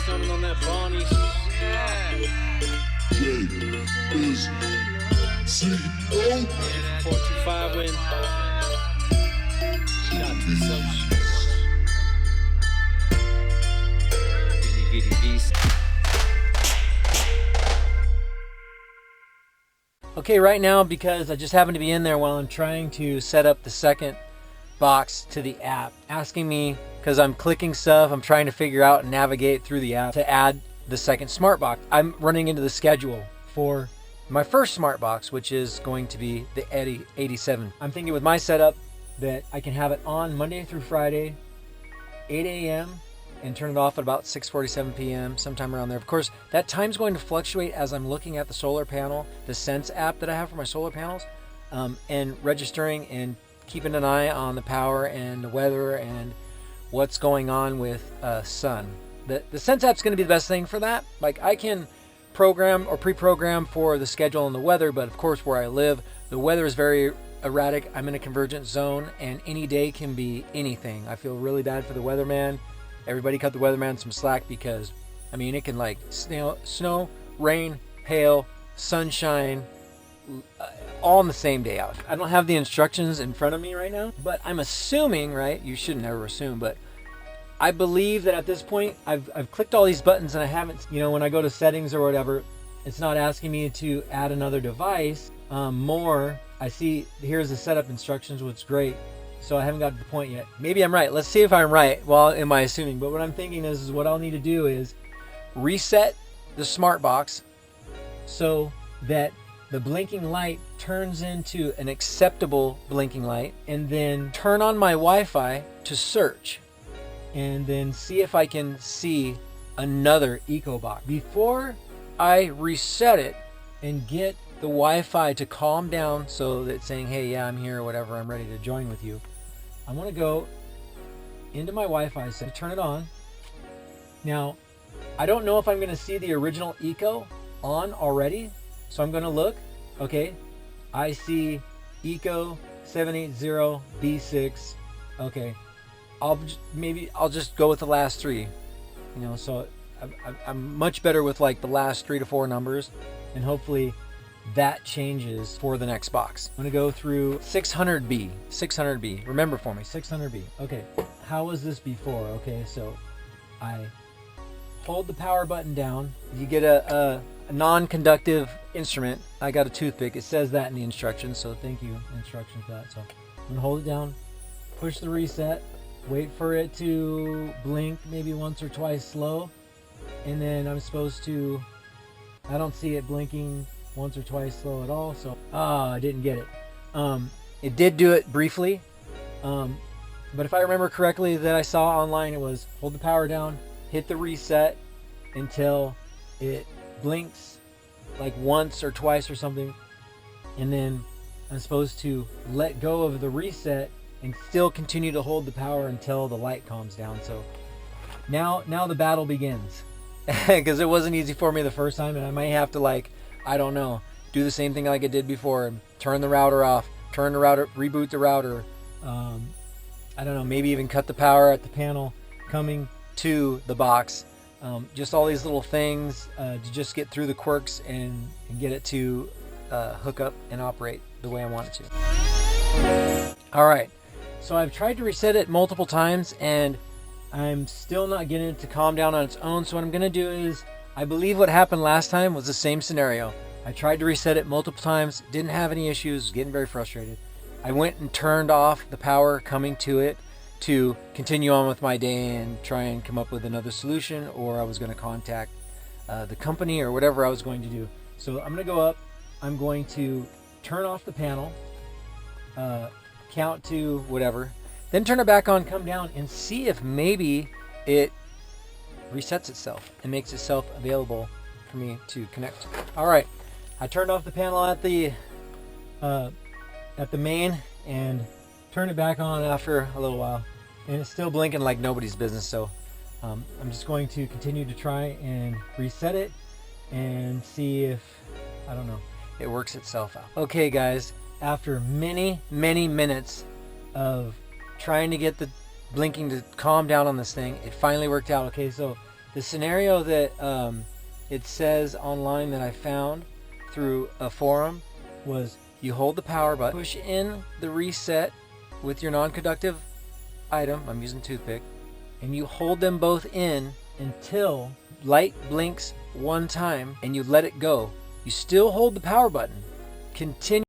Stunning on that Bonnie. Yeah. 425 win. Shout to Soch. Giddy giddy beast. Okay, right now, because I just happen to be in there while I'm trying to set up the second box to the app, asking me, because I'm clicking stuff, I'm trying to figure out and navigate through the app to add the second smart box. I'm running into the schedule for my first smart box, which is going to be the 87. I'm thinking with my setup that I can have it on Monday through Friday, 8 a.m. and turn it off at about 6:47 p.m., sometime around there. Of course, that time's going to fluctuate as I'm looking at the solar panel, the Sense app that I have for my solar panels, and registering and keeping an eye on the power and the weather and what's going on with sun. The Sense app's going to be the best thing for that. Like, I can program or pre-program for the schedule and the weather, but of course where I live, the weather is very erratic. I'm in a convergent zone, and any day can be anything. I feel really bad for the weatherman. Everybody cut the weatherman some slack, because I mean, it can like snow, rain, hail, sunshine, all on the same day out. I don't have the instructions in front of me right now, but I'm assuming, right? You should never assume, but I believe that at this point I've clicked all these buttons, and I haven't, when I go to settings or whatever, it's not asking me to add another device. I see here's the setup instructions, which is great. So I haven't got to the point yet. Maybe I'm right. Let's see if I'm right. Well, am I assuming? But what I'm thinking is what I'll need to do is reset the smart box so that the blinking light turns into an acceptable blinking light, and then turn on my Wi-Fi to search, and then see if I can see another eco box. Before I reset it and get the Wi-Fi to calm down so that it's saying, hey, yeah, I'm here or whatever, I'm ready to join with you, I want to go into my Wi-Fi set, turn it on. Now, I don't know if I'm going to see the original eco on already, so I'm going to look. Okay, I see eco 780B6. Okay, I'll just go with the last three. So I'm much better with like the last 3 to 4 numbers, and hopefully that changes for the next box. I'm gonna go through 600B. Remember for me, 600B. Okay, how was this before? Okay, so I hold the power button down. You get a non-conductive instrument. I got a toothpick. It says that in the instructions, so thank you, instructions for that. So I'm gonna hold it down, push the reset, wait for it to blink maybe once or twice slow, and then I'm supposed to, I don't see it blinking once or twice slow at all, so I didn't get it. It did do it briefly, but if I remember correctly that I saw online, it was hold the power down, hit the reset until it blinks like once or twice or something, and then I'm supposed to let go of the reset and still continue to hold the power until the light calms down. So now the battle begins, because it wasn't easy for me the first time, and I might have to, I don't know, do the same thing like I did before. Turn the router off, reboot the router. I don't know, maybe even cut the power at the panel coming to the box. Just all these little things to just get through the quirks and get it to hook up and operate the way I want it to. All right, so I've tried to reset it multiple times, and I'm still not getting it to calm down on its own. So what I'm gonna do is, I believe what happened last time was the same scenario. I tried to reset it multiple times, didn't have any issues, was getting very frustrated. I went and turned off the power coming to it to continue on with my day and try and come up with another solution, or I was going to contact the company or whatever I was going to do. So I'm going to go up, I'm going to turn off the panel, count to whatever, then turn it back on, come down, and see if maybe it resets itself and makes itself available for me to connect. All right, I turned off the panel at the main and turned it back on after a little while, and it's still blinking like nobody's business. So I'm just going to continue to try and reset it and see if, I don't know, it works itself out. Okay guys, after many minutes of trying to get the blinking to calm down on this thing. It finally worked out. Okay, so the scenario that it says online that I found through a forum was you hold the power button, push in the reset with your non-conductive item, I'm using toothpick, and you hold them both in until light blinks one time and you let it go. You still hold the power button. Continue